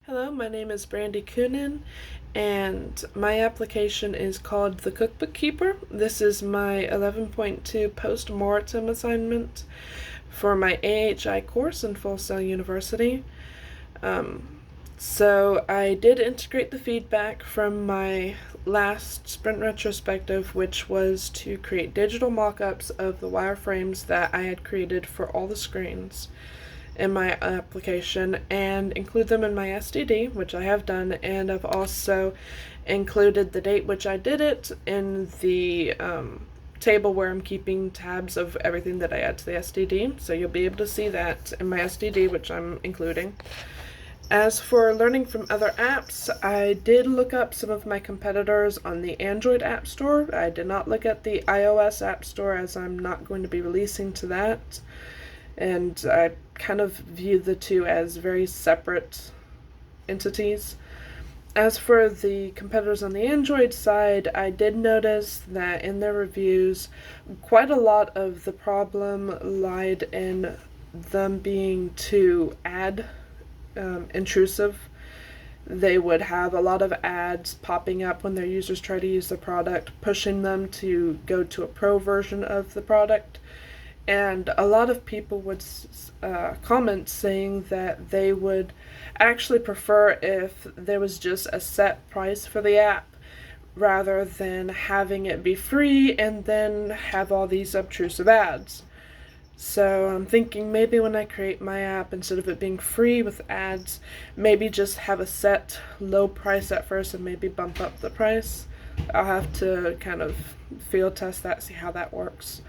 Hello, my name is Brandy Coonan, and my application is called The Cookbook Keeper. This is my 11.2 Post-mortem assignment for my AHI course in Full Sail University. So I did integrate the feedback from my last sprint retrospective, which was to create digital mock-ups of the wireframes that I had created for all the screens in my application and include them in my STD, which I have done, and I've also included the date which I did it in the table where I'm keeping tabs of everything that I add to the STD, so you'll be able to see that in my STD, which I'm including. As for learning from other apps, I did look up some of my competitors on the Android App Store. I did not look at the iOS App Store as I'm not going to be releasing to that. And I kind of view the two as very separate entities. As for the competitors on the Android side, I did notice that in their reviews, quite a lot of the problem lied in them being too intrusive. They would have a lot of ads popping up when their users try to use the product, pushing them to go to a pro version of the product. And a lot of people would comment saying that they would actually prefer if there was just a set price for the app rather than having it be free and then have all these obtrusive ads. So I'm thinking maybe when I create my app, instead of it being free with ads, maybe just have a set low price at first and maybe bump up the price. I'll have to kind of field test that, see how that works.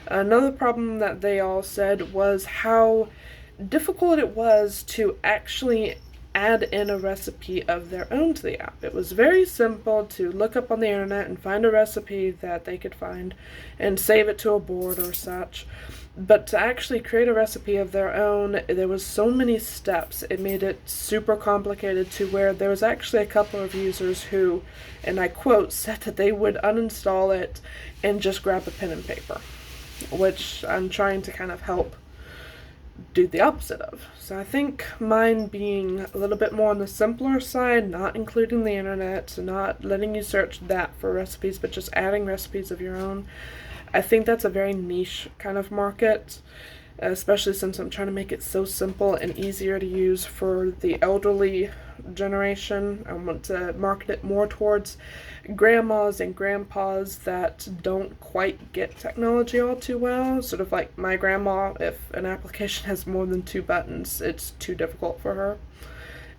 Another problem that they all said was how difficult it was to actually add in a recipe of their own to the app. It was very simple to look up on the internet and find a recipe that they could find and save it to a board or such. But to actually create a recipe of their own, there was so many steps. It made it super complicated to where there was actually a couple of users who, and I quote, said that they would uninstall it and just grab a pen and paper, which I'm trying to kind of help do the opposite of. So I think mine being a little bit more on the simpler side, not including the internet, not letting you search that for recipes, but just adding recipes of your own, I think that's a very niche kind of market, especially since I'm trying to make it so simple and easier to use for the elderly generation. I want to market it more towards grandmas and grandpas that don't quite get technology all too well. Sort of like my grandma, if an application has more than 2 buttons, it's too difficult for her.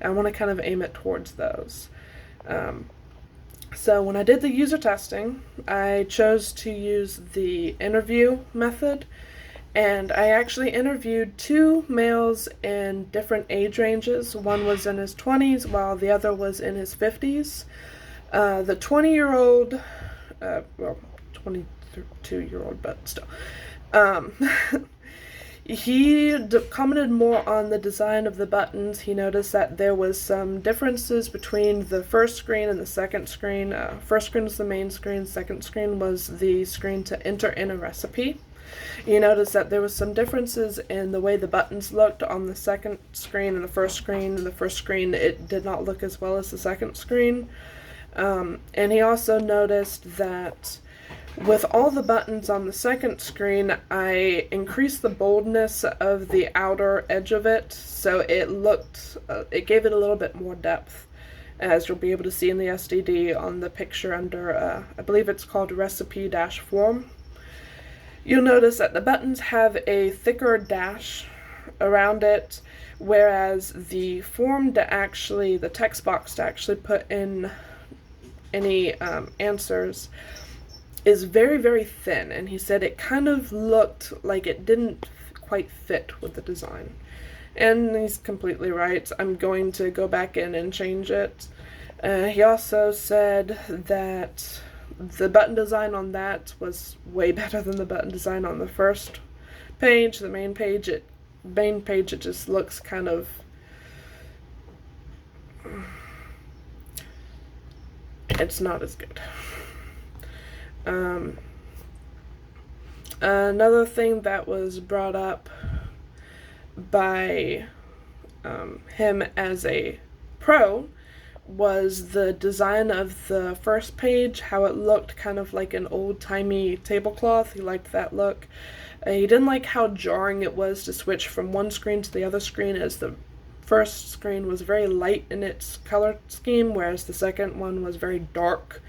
I want to kind of aim it towards those. So when I did the user testing, I chose to use the interview method, and I actually interviewed 2 males in different age ranges. One was in his 20s while the other was in his 50s. The 20-year-old, well, 22-year-old, but still, he commented more on the design of the buttons. He noticed that there was some differences between the first screen and the second screen. First screen was the main screen, second screen was the screen to enter in a recipe. You notice that there was some differences in the way the buttons looked on the second screen and the first screen. In the first screen, it did not look as well as the second screen. And he also noticed that with all the buttons on the second screen, I increased the boldness of the outer edge of it, so it looked, it gave it a little bit more depth, as you'll be able to see in the STD on the picture under, I believe it's called recipe-form. You'll notice that the buttons have a thicker dash around it, whereas the form to actually, the text box to actually put in any answers is very, very thin, and he said it kind of looked like it didn't quite fit with the design. And he's completely right. I'm going to go back in and change it. He also said that the button design on that was way better than the button design on the first page. The main page, it just looks kind of it's not as good. Another thing that was brought up by him as a pro was the design of the first page, how it looked kind of like an old-timey tablecloth. He liked that look. He didn't like how jarring it was to switch from one screen to the other screen, as the first screen was very light in its color scheme, whereas the second one was very dark.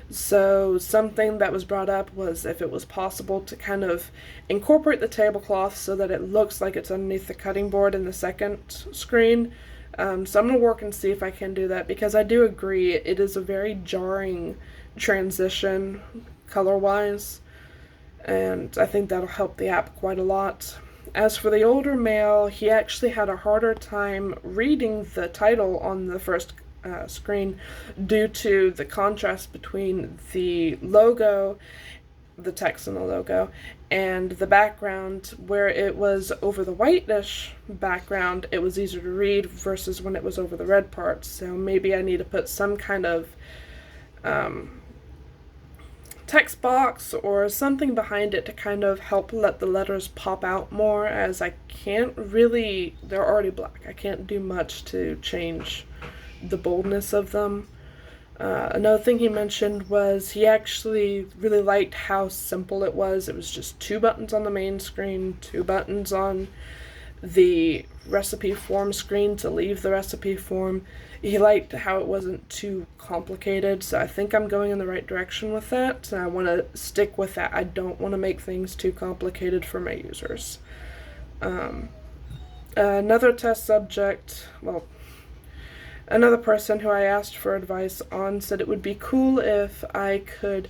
So something that was brought up was if it was possible to kind of incorporate the tablecloth so that it looks like it's underneath the cutting board in the second screen. So I'm going to work and see if I can do that, because I do agree it is a very jarring transition color-wise, and I think that'll help the app quite a lot. As for the older male, he actually had a harder time reading the title on the first screen due to the contrast between the logo, the text in the logo, and the background. Where it was over the whitish background, it was easier to read versus when it was over the red parts. So maybe I need to put some kind of text box or something behind it to kind of help let the letters pop out more, as I can't really, they're already black. I can't do much to change the boldness of them. Another thing he mentioned was he actually really liked how simple it was. It was just 2 buttons on the main screen, 2 buttons on the recipe form screen to leave the recipe form. He liked how it wasn't too complicated, so I think I'm going in the right direction with that, and I want to stick with that. I don't want to make things too complicated for my users. Another test subject, well, another person who I asked for advice on said it would be cool if I could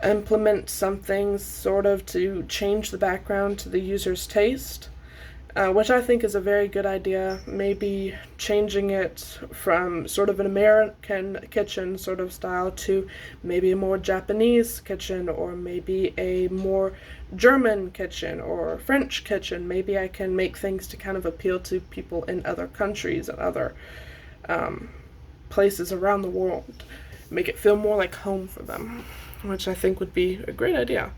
implement something sort of to change the background to the user's taste, which I think is a very good idea. Maybe changing it from sort of an American kitchen sort of style to maybe a more Japanese kitchen, or maybe a more German kitchen or French kitchen. Maybe I can make things to kind of appeal to people in other countries and other places around the world, make it feel more like home for them, which I think would be a great idea.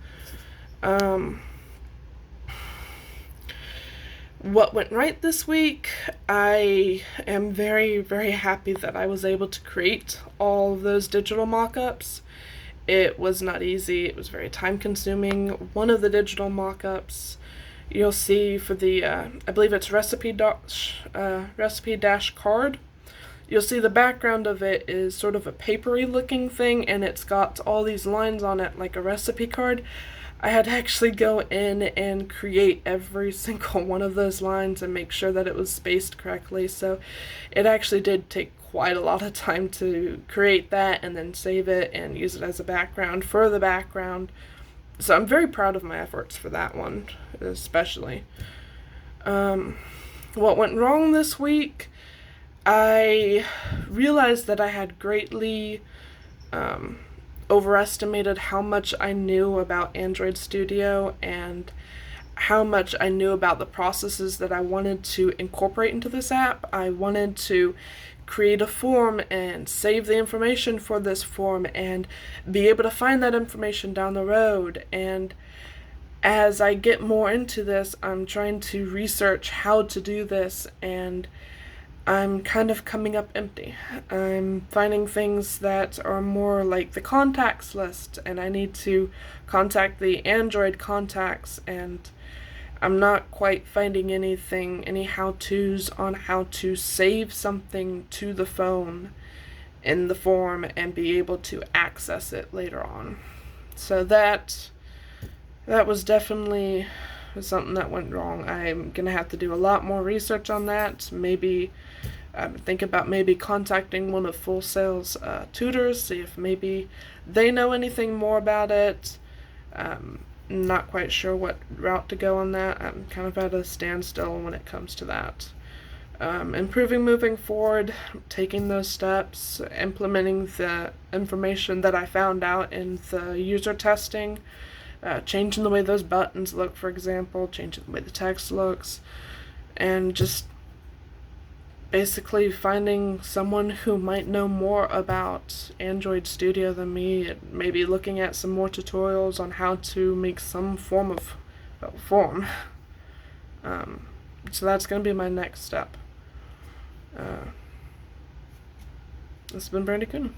What went right this week? I am very, very happy that I was able to create all of those digital mock-ups. It was not easy. It was very time-consuming. One of the digital mock-ups you'll see for the, I believe it's recipe dash card. You'll see the background of it is sort of a papery looking thing, and it's got all these lines on it like a recipe card. I had to actually go in and create every single one of those lines and make sure that it was spaced correctly, so it actually did take quite a lot of time to create that and then save it and use it as a background for the background. So I'm very proud of my efforts for that one, especially. What went wrong this week? I realized that I had greatly overestimated how much I knew about Android Studio and how much I knew about the processes that I wanted to incorporate into this app. I wanted to create a form and save the information for this form and be able to find that information down the road. And as I get more into this, I'm trying to research how to do this, and I'm kind of coming up empty. I'm finding things that are more like the contacts list, and I need to contact the Android contacts, and I'm not quite finding anything, any how-tos on how to save something to the phone in the form and be able to access it later on. So that was definitely something that went wrong. I'm gonna have to do a lot more research on that. Maybe think about maybe contacting one of Full Sail's tutors, see if maybe they know anything more about it. Not quite sure what route to go on that. I'm kind of at a standstill when it comes to that. Improving moving forward, taking those steps, implementing the information that I found out in the user testing, changing the way those buttons look, for example, changing the way the text looks, and just basically finding someone who might know more about Android Studio than me, and maybe looking at some more tutorials on how to make some form of form. So that's going to be my next step. This has been Brandy Kuhn.